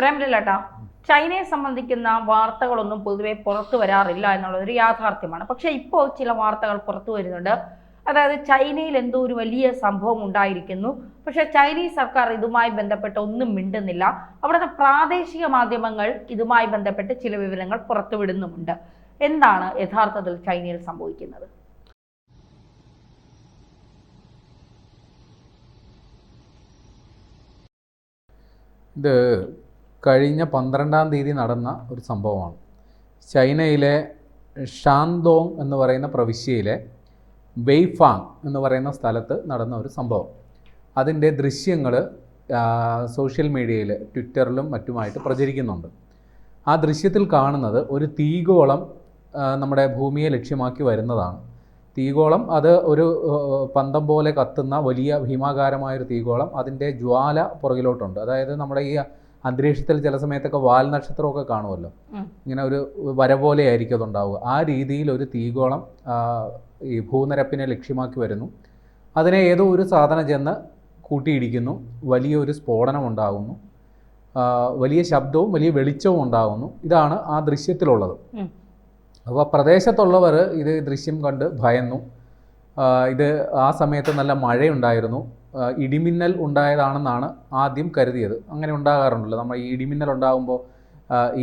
പ്രേംലല്ലാട്ടാ, ചൈനയെ സംബന്ധിക്കുന്ന വാർത്തകളൊന്നും പൊതുവെ പുറത്തു വരാറില്ല എന്നുള്ളതൊരു യാഥാർത്ഥ്യമാണ്. പക്ഷെ ഇപ്പോൾ ചില വാർത്തകൾ പുറത്തു വരുന്നുണ്ട്. അതായത് ചൈനയിൽ എന്തോ ഒരു വലിയ സംഭവം ഉണ്ടായിരിക്കുന്നു, പക്ഷെ ചൈനീസ് സർക്കാർ ഇതുമായി ബന്ധപ്പെട്ട് ഒന്നും മിണ്ടുന്നില്ല. അവിടുത്തെ പ്രാദേശിക മാധ്യമങ്ങൾ ഇതുമായി ബന്ധപ്പെട്ട് ചില വിവരങ്ങൾ പുറത്തുവിടുന്നുമുണ്ട്. എന്താണ് യഥാർത്ഥത്തിൽ ചൈനയിൽ സംഭവിക്കുന്നത്? ഇത് കഴിഞ്ഞ 12-ാം തീയതി നടന്ന ഒരു സംഭവമാണ്. ചൈനയിലെ ഷാൻഡോങ് എന്ന് പറയുന്ന പ്രവിശ്യയിലെ വെയ്ഫാങ് എന്ന് പറയുന്ന സ്ഥലത്ത് നടന്ന ഒരു സംഭവം. അതിൻ്റെ ദൃശ്യങ്ങൾ സോഷ്യൽ മീഡിയയിൽ, ട്വിറ്ററിലും മറ്റുമായിട്ട് പ്രചരിക്കുന്നുണ്ട്. ആ ദൃശ്യത്തിൽ കാണുന്നത് ഒരു തീഗോളം നമ്മുടെ ഭൂമിയെ ലക്ഷ്യമാക്കി വരുന്നതാണ്. തീഗോളം അത് ഒരു പന്തം പോലെ കത്തുന്ന വലിയ ഭീമാകാരമായൊരു തീഗോളം. അതിൻ്റെ ജ്വാല പുറകിലോട്ടുണ്ട്. അതായത് നമ്മുടെ ഈ അന്തരീക്ഷത്തിൽ ചില സമയത്തൊക്കെ വാൽ നക്ഷത്രമൊക്കെ കാണുമല്ലോ, ഇങ്ങനെ ഒരു വര പോലെ ആയിരിക്കും അതുണ്ടാവുക. ആ രീതിയിൽ ഒരു തീഗോളം ഈ ഭൂനിരപ്പിനെ ലക്ഷ്യമാക്കി വരുന്നു. അതിനെ ഏതോ ഒരു സാധനം ചെന്ന് കൂട്ടിയിടിക്കുന്നു. വലിയൊരു സ്ഫോടനം ഉണ്ടാകുന്നു. വലിയ ശബ്ദവും വലിയ വെളിച്ചവും ഉണ്ടാകുന്നു. ഇതാണ് ആ ദൃശ്യത്തിലുള്ളത്. അപ്പോൾ പ്രദേശത്തുള്ളവർ ഇത് ദൃശ്യം കണ്ട് ഭയന്നു. ഇത് ആ സമയത്ത് നല്ല മഴയുണ്ടായിരുന്നു. ഇടിമിന്നൽ ഉണ്ടായതാണെന്നാണ് ആദ്യം കരുതിയത്. അങ്ങനെ ഉണ്ടാകാറുണ്ടല്ലോ, നമ്മൾ ഈ ഇടിമിന്നൽ ഉണ്ടാകുമ്പോൾ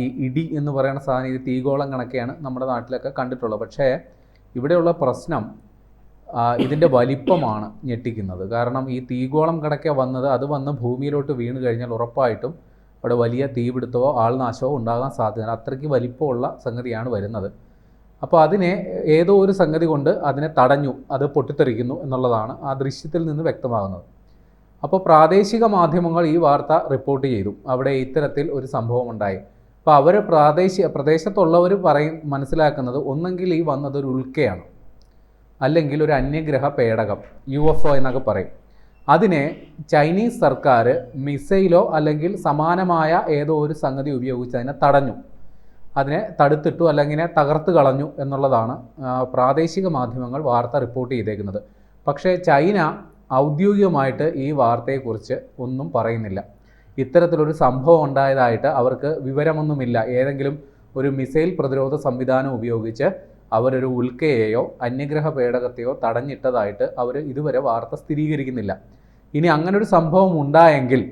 ഈ ഇടി എന്ന് പറയുന്ന സാധനം ഇത് തീഗോളം കണക്കെയാണ് നമ്മുടെ നാട്ടിലൊക്കെ കണ്ടിട്ടുള്ളത്. പക്ഷേ ഇവിടെയുള്ള പ്രശ്നം ഇതിൻ്റെ വലിപ്പമാണ് ഞെട്ടിക്കുന്നത്. കാരണം ഈ തീഗോളം കണക്കെ വന്നത്, അത് വന്ന് ഭൂമിയിലോട്ട് വീണ് കഴിഞ്ഞാൽ ഉറപ്പായിട്ടും അവിടെ വലിയ തീപിടുത്തമോ ആൾനാശമോ ഉണ്ടാകാൻ സാധ്യത. അത്രയ്ക്ക് വലിപ്പമുള്ള സംഗതിയാണ് വരുന്നത്. അപ്പോൾ അതിനെ ഏതോ ഒരു സംഗതി കൊണ്ട് അതിനെ തടഞ്ഞു, അത് പൊട്ടിത്തെറിക്കുന്നു എന്നുള്ളതാണ് ആ ദൃശ്യത്തിൽ നിന്ന് വ്യക്തമാകുന്നത്. അപ്പോൾ പ്രാദേശിക മാധ്യമങ്ങൾ ഈ വാർത്ത റിപ്പോർട്ട് ചെയ്തു, അവിടെ ഇത്തരത്തിൽ ഒരു സംഭവം ഉണ്ടായി. അപ്പോൾ അവർ പ്രദേശത്തുള്ളവർ മനസ്സിലാക്കുന്നത് ഒന്നെങ്കിൽ ഈ വന്നതൊരു ഉൽക്കയാണ്, അല്ലെങ്കിൽ ഒരു അന്യഗ്രഹ പേടകം, UFO എന്നൊക്കെ പറയും. അതിനെ ചൈനീസ് സർക്കാർ മിസൈലോ അല്ലെങ്കിൽ സമാനമായ ഏതോ ഒരു സംഗതി ഉപയോഗിച്ച് അതിനെ തടഞ്ഞു, അതിനെ തടുത്തിട്ടു, അല്ലെങ്കിൽ തകർത്ത് കളഞ്ഞു എന്നുള്ളതാണ് പ്രാദേശിക മാധ്യമങ്ങൾ വാർത്ത റിപ്പോർട്ട് ചെയ്തേക്കുന്നത്. പക്ഷേ ചൈന ഔദ്യോഗികമായിട്ട് ഈ വാർത്തയെക്കുറിച്ച് ഒന്നും പറയുന്നില്ല. ഇത്തരത്തിലൊരു സംഭവം ഉണ്ടായതായിട്ട് അവർക്ക് വിവരമൊന്നുമില്ല. ഏതെങ്കിലും ഒരു മിസൈൽ പ്രതിരോധ സംവിധാനം ഉപയോഗിച്ച് അവരൊരു ഉൽക്കയെയോ അന്യഗ്രഹ പേടകത്തെയോ തടഞ്ഞിട്ടതായിട്ട് അവർ ഇതുവരെ വാർത്ത സ്ഥിരീകരിക്കുന്നില്ല. ഇനി അങ്ങനൊരു സംഭവം ഉണ്ടായെങ്കിൽ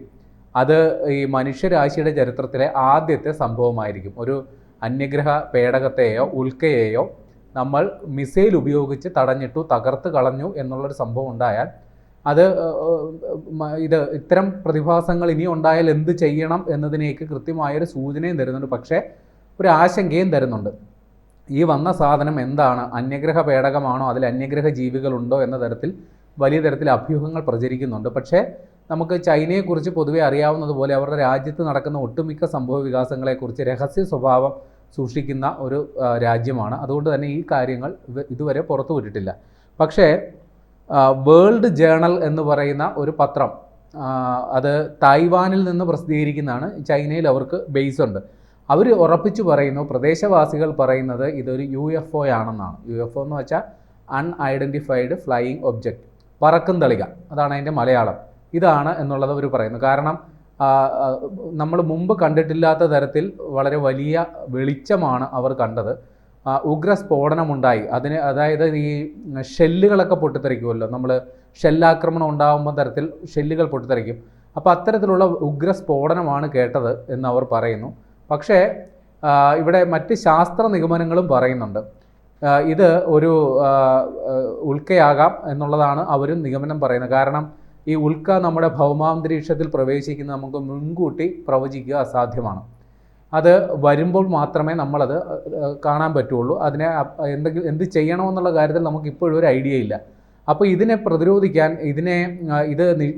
അത് ഈ മനുഷ്യരാശിയുടെ ചരിത്രത്തിലെ ആദ്യത്തെ സംഭവമായിരിക്കും. ഒരു അന്യഗ്രഹ പേടകത്തെയോ ഉൽക്കയെയോ നമ്മൾ മിസൈൽ ഉപയോഗിച്ച് തടഞ്ഞിട്ടു, തകർത്ത് കളഞ്ഞു എന്നുള്ളൊരു സംഭവം ഉണ്ടായാൽ അത് ഇത്തരം പ്രതിഭാസങ്ങൾ ഇനി ഉണ്ടായാൽ എന്ത് ചെയ്യണം എന്നതിനേക്ക് കൃത്യമായൊരു സൂചനയും തരുന്നുണ്ട്. പക്ഷേ ഒരു ആശങ്കയും തരുന്നുണ്ട്. ഈ വന്ന സാധനം എന്താണ്, അന്യഗ്രഹ പേടകമാണോ, അതിൽ അന്യഗ്രഹ ജീവികളുണ്ടോ എന്ന തരത്തിൽ വലിയ തരത്തിൽ അഭ്യൂഹങ്ങൾ പ്രചരിക്കുന്നുണ്ട്. പക്ഷേ നമുക്ക് ചൈനയെക്കുറിച്ച് പൊതുവെ അറിയാവുന്നതുപോലെ അവരുടെ രാജ്യത്ത് നടക്കുന്ന ഒട്ടുമിക്ക സംഭവ വികാസങ്ങളെക്കുറിച്ച് രഹസ്യ സ്വഭാവം സൂക്ഷിക്കുന്ന ഒരു രാജ്യമാണ്. അതുകൊണ്ട് തന്നെ ഈ കാര്യങ്ങൾ ഇതുവരെ പുറത്തു വിട്ടിട്ടില്ല. പക്ഷേ വേൾഡ് ജേണൽ എന്ന് പറയുന്ന ഒരു പത്രം, അത് തായ്വാനിൽ നിന്ന് പ്രസിദ്ധീകരിക്കുന്നതാണ്. ചൈനയിൽ അവർക്ക് ബേസ് ഉണ്ട്. അവർ ഉറപ്പിച്ചു പറയുന്നു, പ്രദേശവാസികൾ പറയുന്നത് ഇതൊരു UFO ആണെന്നാണ്. UFO എന്ന് വെച്ചാൽ അൺഐഡൻറ്റിഫൈഡ് ഫ്ലൈയിങ് ഒബ്ജക്റ്റ്, പറക്കും തളിക, അതാണ് അതിൻ്റെ മലയാളം. ഇതാണ് എന്നുള്ളത് അവർ പറയുന്നു. കാരണം നമ്മൾ മുമ്പ് കണ്ടിട്ടില്ലാത്ത തരത്തിൽ വളരെ വലിയ വെളിച്ചമാണ് അവർ കണ്ടത്. ഉഗ്ര സ്ഫോടനമുണ്ടായി. അതായത് ഈ ഷെല്ലുകളൊക്കെ പൊട്ടിത്തെറിക്കുമല്ലോ, നമ്മൾ ഷെല്ലാക്രമണം ഉണ്ടാകുമ്പോൾ തരത്തിൽ ഷെല്ലുകൾ പൊട്ടിത്തെറിക്കും. അപ്പോൾ അത്തരത്തിലുള്ള ഉഗ്ര സ്ഫോടനമാണ് കേട്ടത് എന്ന് അവർ പറയുന്നു. പക്ഷേ ഇവിടെ മറ്റ് ശാസ്ത്ര നിഗമനങ്ങളും പറയുന്നുണ്ട്. ഇത് ഒരു ഉൽക്കയാകാം എന്നുള്ളതാണ് അവരും നിഗമനം പറയുന്നത്. കാരണം ഈ ഉൽക്ക നമ്മുടെ ഭൗമാന്തരീക്ഷത്തിൽ പ്രവേശിക്കുന്നത് നമുക്ക് മുൻകൂട്ടി പ്രവചിക്കുക അസാധ്യമാണ്. അത് വരുമ്പോൾ മാത്രമേ നമ്മളത് കാണാൻ പറ്റുള്ളൂ. അതിനെ എന്ത് ചെയ്യണമെന്നുള്ള കാര്യത്തിൽ നമുക്ക് ഇപ്പോഴും ഒരു ഐഡിയ ഇല്ല. അപ്പോൾ ഇതിനെ പ്രതിരോധിക്കാൻ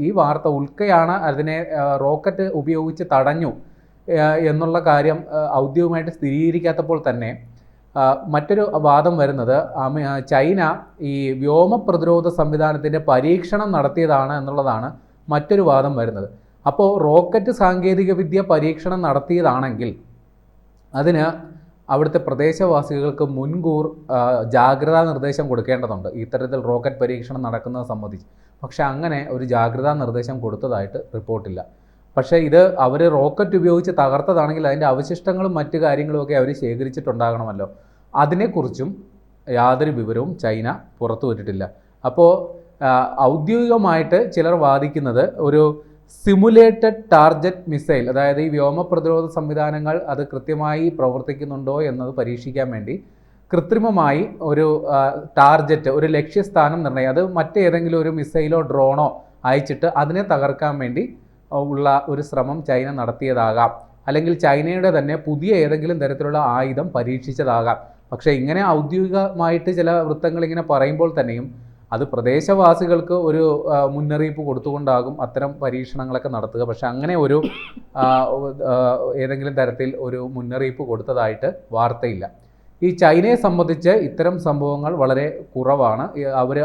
ഈ വാർത്ത ഉൽക്കയാണ്, അതിനെ റോക്കറ്റ് ഉപയോഗിച്ച് തടഞ്ഞു എന്നുള്ള കാര്യം ഔദ്യോഗികമായിട്ട് സ്ഥിരീകരിക്കാത്തപ്പോൾ തന്നെ മറ്റൊരു വാദം വരുന്നത് ചൈന ഈ വ്യോമ പ്രതിരോധ സംവിധാനത്തിൻ്റെ പരീക്ഷണം നടത്തിയതാണ് എന്നുള്ളതാണ് മറ്റൊരു വാദം വരുന്നത്. അപ്പോൾ റോക്കറ്റ് സാങ്കേതികവിദ്യ പരീക്ഷണം നടത്തിയതാണെങ്കിൽ അതിന് അവിടുത്തെ പ്രദേശവാസികൾക്ക് മുൻകൂർ ജാഗ്രതാ നിർദ്ദേശം കൊടുക്കേണ്ടതുണ്ട്, ഇത്തരത്തിൽ റോക്കറ്റ് പരീക്ഷണം നടക്കുന്നത് സംബന്ധിച്ച്. പക്ഷേ അങ്ങനെ ഒരു ജാഗ്രതാ നിർദ്ദേശം കൊടുത്തതായിട്ട് റിപ്പോർട്ടില്ല. പക്ഷേ ഇത് അവർ റോക്കറ്റ് ഉപയോഗിച്ച് തകർത്തതാണെങ്കിൽ അതിൻ്റെ അവശിഷ്ടങ്ങളും മറ്റു കാര്യങ്ങളുമൊക്കെ അവർ ശേഖരിച്ചിട്ടുണ്ടാകണമല്ലോ. അതിനെക്കുറിച്ചും യാതൊരു വിവരവും ചൈന പുറത്തുവിട്ടിട്ടില്ല. അപ്പോൾ ഔദ്യോഗികമായിട്ട് ചിലർ വാദിക്കുന്നത് ഒരു സിമുലേറ്റഡ് ടാർഗറ്റ് മിസൈൽ, അതായത് ഈ വ്യോമ പ്രതിരോധ സംവിധാനങ്ങൾ അത് കൃത്യമായി പ്രവർത്തിക്കുന്നുണ്ടോ എന്നത് പരീക്ഷിക്കാൻ വേണ്ടി കൃത്രിമമായി ഒരു ടാർഗറ്റ്, ഒരു ലക്ഷ്യസ്ഥാനം നിർണ്ണയം, അത് മറ്റേതെങ്കിലും ഒരു മിസൈലോ ഡ്രോണോ അയച്ചിട്ട് അതിനെ തകർക്കാൻ വേണ്ടി ഉള്ള ഒരു ശ്രമം ചൈന നടത്തിയതാകാം. അല്ലെങ്കിൽ ചൈനയുടെ തന്നെ പുതിയ ഏതെങ്കിലും തരത്തിലുള്ള ആയുധം പരീക്ഷിച്ചതാകാം. പക്ഷേ ഇങ്ങനെ ഔദ്യോഗികമായിട്ട് ചില വൃത്തങ്ങൾ ഇങ്ങനെ പറയുമ്പോൾ തന്നെയും അത് പ്രദേശവാസികൾക്ക് ഒരു മുന്നറിയിപ്പ് കൊടുത്തുകൊണ്ടാകും അത്തരം പരീക്ഷണങ്ങളൊക്കെ നടത്തുക. പക്ഷെ അങ്ങനെ ഒരു ഏതെങ്കിലും തരത്തിൽ ഒരു മുന്നറിയിപ്പ് കൊടുത്തതായിട്ട് വാർത്തയില്ല. ഈ ചൈനയെ സംബന്ധിച്ച് ഇത്തരം സംഭവങ്ങൾ വളരെ കുറവാണ്. അവർ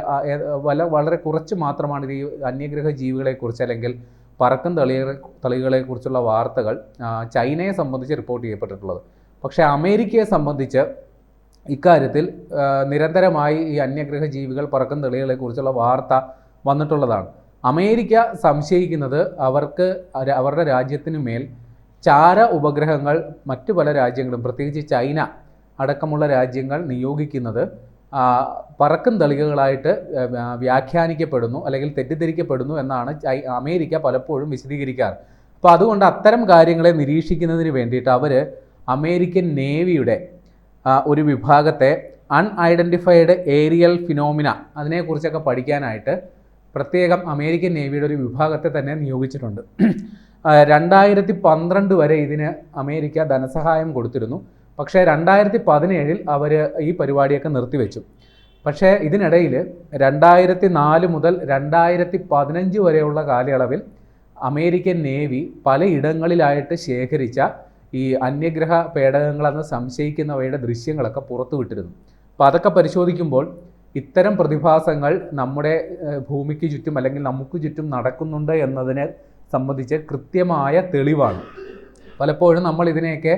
വളരെ കുറച്ച് മാത്രമാണ് ഈ അന്യഗ്രഹ ജീവികളെക്കുറിച്ച് അല്ലെങ്കിൽ പറക്കും തളികളെക്കുറിച്ചുള്ള വാർത്തകൾ ചൈനയെ സംബന്ധിച്ച് റിപ്പോർട്ട് ചെയ്യപ്പെട്ടിട്ടുള്ളത്. പക്ഷേ അമേരിക്കയെ സംബന്ധിച്ച് ഇക്കാര്യത്തിൽ നിരന്തരമായി ഈ അന്യഗ്രഹ ജീവികൾ പറക്കും തെളികളെക്കുറിച്ചുള്ള വാർത്ത വന്നിട്ടുള്ളതാണ്. അമേരിക്ക സംശയിക്കുന്നത് അവരുടെ രാജ്യത്തിനു മേൽ ചാര ഉപഗ്രഹങ്ങൾ മറ്റു പല രാജ്യങ്ങളും, പ്രത്യേകിച്ച് ചൈന അടക്കമുള്ള രാജ്യങ്ങൾ നിയോഗിക്കുന്നത് പറക്കും തളികകളായിട്ട് വ്യാഖ്യാനിക്കപ്പെടുന്നു അല്ലെങ്കിൽ തെറ്റിദ്ധരിക്കപ്പെടുന്നു എന്നാണ് അമേരിക്ക പലപ്പോഴും വിശദീകരിക്കാറ്. അപ്പോൾ അതുകൊണ്ട് അത്തരം കാര്യങ്ങളെ നിരീക്ഷിക്കുന്നതിന് വേണ്ടിയിട്ട് അവർ അമേരിക്കൻ നേവിയുടെ ഒരു വിഭാഗത്തെ അൺഐഡൻറ്റിഫൈഡ് ഏരിയൽ ഫിനോമിന അതിനെക്കുറിച്ചൊക്കെ പഠിക്കാനായിട്ട് പ്രത്യേകം അമേരിക്കൻ നേവിയുടെ ഒരു വിഭാഗത്തെ തന്നെ നിയോഗിച്ചിട്ടുണ്ട്. 2012 വരെ ഇതിന് അമേരിക്ക ധനസഹായം കൊടുത്തിരുന്നു. പക്ഷേ 2017 അവർ ഈ പരിപാടിയൊക്കെ നിർത്തിവെച്ചു. പക്ഷേ ഇതിനിടയിൽ 2004 മുതൽ 2015 വരെയുള്ള കാലയളവിൽ അമേരിക്കൻ നേവി പലയിടങ്ങളിലായിട്ട് ശേഖരിച്ച ഈ അന്യഗ്രഹ പേടകങ്ങളെന്ന് സംശയിക്കുന്നവയുടെ ദൃശ്യങ്ങളൊക്കെ പുറത്തുവിട്ടിരുന്നു. അപ്പോൾ അതൊക്കെ പരിശോധിക്കുമ്പോൾ ഇത്തരം പ്രതിഭാസങ്ങൾ നമ്മുടെ ഭൂമിക്ക് ചുറ്റും അല്ലെങ്കിൽ നമുക്ക് ചുറ്റും നടക്കുന്നുണ്ട് എന്നതിനെ സംബന്ധിച്ച് കൃത്യമായ തെളിവാണ്. പലപ്പോഴും നമ്മൾ ഇതിനെയൊക്കെ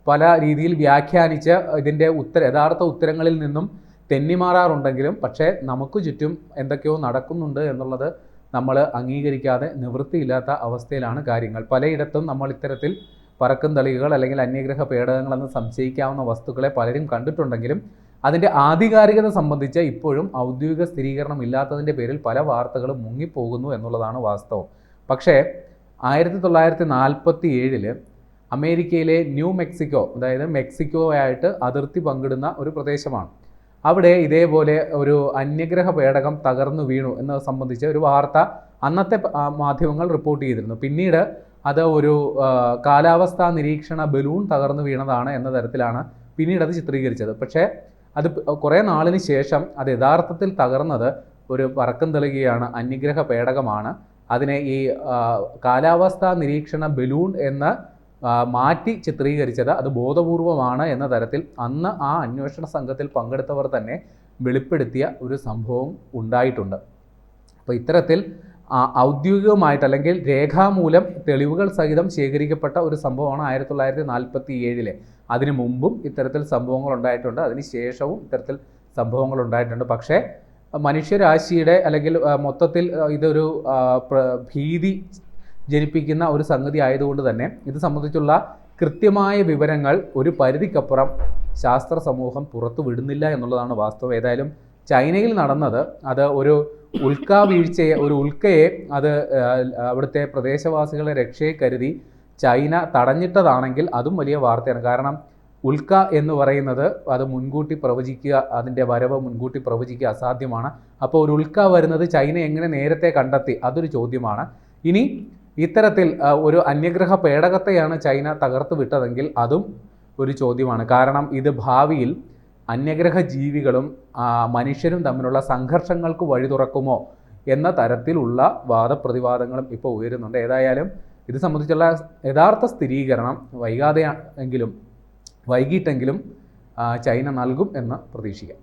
പല രീതിയിൽ വ്യാഖ്യാനിച്ച് ഇതിൻ്റെ യഥാർത്ഥ ഉത്തരങ്ങളിൽ നിന്നും തെന്നിമാറാറുണ്ടെങ്കിലും പക്ഷേ നമുക്ക് ചുറ്റും എന്തൊക്കെയോ നടക്കുന്നുണ്ട് എന്നുള്ളത് നമ്മൾ അംഗീകരിക്കാതെ നിവൃത്തിയില്ലാത്ത അവസ്ഥയിലാണ് കാര്യങ്ങൾ. പലയിടത്തും നമ്മൾ ഇത്തരത്തിൽ പറക്കും തളികകൾ അല്ലെങ്കിൽ അന്യഗ്രഹ പേടകങ്ങളെന്ന് സംശയിക്കാവുന്ന വസ്തുക്കളെ പലരും കണ്ടിട്ടുണ്ടെങ്കിലും അതിൻ്റെ ആധികാരികത സംബന്ധിച്ച് ഇപ്പോഴും ഔദ്യോഗിക സ്ഥിരീകരണം ഇല്ലാത്തതിൻ്റെ പേരിൽ പല വാർത്തകളും മുങ്ങിപ്പോകുന്നു എന്നുള്ളതാണ് വാസ്തവം. പക്ഷേ 1947 അമേരിക്കയിലെ ന്യൂ മെക്സിക്കോ, അതായത് മെക്സിക്കോയായിട്ട് അതിർത്തി പങ്കിടുന്ന ഒരു പ്രദേശമാണ്. അവിടെ ഇതേപോലെ ഒരു അന്യഗ്രഹ പേടകം തകർന്നു വീണു എന്നത് സംബന്ധിച്ച് ഒരു വാർത്ത അന്നത്തെ മാധ്യമങ്ങൾ റിപ്പോർട്ട് ചെയ്തിരുന്നു. പിന്നീട് അത് ഒരു കാലാവസ്ഥാ നിരീക്ഷണ ബലൂൺ തകർന്നു വീണതാണ് എന്ന തരത്തിലാണ് പിന്നീട് അത് ചിത്രീകരിച്ചത്. പക്ഷേ അത് കുറേ നാളിന് ശേഷം അത് യഥാർത്ഥത്തിൽ തകർന്നത് ഒരു പറക്കും തളികയാണ്, അന്യഗ്രഹ പേടകമാണ്. അതിനെ ഈ കാലാവസ്ഥാ നിരീക്ഷണ ബലൂൺ എന്ന് മാറ്റി ചിത്രീകരിച്ചത് അത് ബോധപൂർവമാണ് എന്ന തരത്തിൽ അന്ന് ആ അന്വേഷണ സംഘത്തിൽ പങ്കെടുത്തവർ തന്നെ വെളിപ്പെടുത്തിയ ഒരു സംഭവം ഉണ്ടായിട്ടുണ്ട്. അപ്പോൾ ഇത്തരത്തിൽ ഔദ്യോഗികമായിട്ട് അല്ലെങ്കിൽ രേഖാമൂലം തെളിവുകൾ സഹിതം ശേഖരിക്കപ്പെട്ട ഒരു സംഭവമാണ് 1947. അതിനു മുമ്പും ഇത്തരത്തിൽ സംഭവങ്ങൾ ഉണ്ടായിട്ടുണ്ട്, അതിന് ശേഷവും ഇത്തരത്തിൽ സംഭവങ്ങൾ ഉണ്ടായിട്ടുണ്ട്. പക്ഷേ മനുഷ്യരാശിയുടെ അല്ലെങ്കിൽ മൊത്തത്തിൽ ഇതൊരു ഭീതി ജനിപ്പിക്കുന്ന ഒരു സംഗതി ആയതുകൊണ്ട് തന്നെ ഇത് സംബന്ധിച്ചുള്ള കൃത്യമായ വിവരങ്ങൾ ഒരു പരിധിക്കപ്പുറം ശാസ്ത്ര സമൂഹം പുറത്തു വിടുന്നില്ല എന്നുള്ളതാണ് വാസ്തവം. ഏതായാലും ചൈനയിൽ നടന്നത് അത് ഒരു ഉൽക്കയെ അത് അവിടുത്തെ പ്രദേശവാസികളെ രക്ഷയെ കരുതി ചൈന തടഞ്ഞിട്ടതാണെങ്കിൽ അതും വലിയ വാർത്തയാണ്. കാരണം ഉൽക്ക എന്ന് പറയുന്നത് അത് മുൻകൂട്ടി പ്രവചിക്കുക, അതിൻ്റെ വരവ് മുൻകൂട്ടി പ്രവചിക്കുക അസാധ്യമാണ്. അപ്പോൾ ഒരു ഉൽക്ക വരുന്നത് ചൈന എങ്ങനെ നേരത്തെ കണ്ടെത്തി, അതൊരു ചോദ്യമാണ്. ഇനി ഇത്തരത്തിൽ ഒരു അന്യഗ്രഹ പേടകത്തെയാണ് ചൈന തകർത്ത് വിട്ടതെങ്കിൽ അതും ഒരു ചോദ്യമാണ്. കാരണം ഇത് ഭാവിയിൽ അന്യഗ്രഹ ജീവികളും മനുഷ്യരും തമ്മിലുള്ള സംഘർഷങ്ങൾക്ക് വഴി തുറക്കുമോ എന്ന തരത്തിലുള്ള വാദപ്രതിവാദങ്ങളും ഇപ്പോൾ ഉയരുന്നുണ്ട്. ഏതായാലും ഇത് സംബന്ധിച്ചുള്ള യഥാർത്ഥ സ്ഥിരീകരണം വൈകിട്ടെങ്കിലും ചൈന നൽകും എന്ന് പ്രതീക്ഷിക്കാം.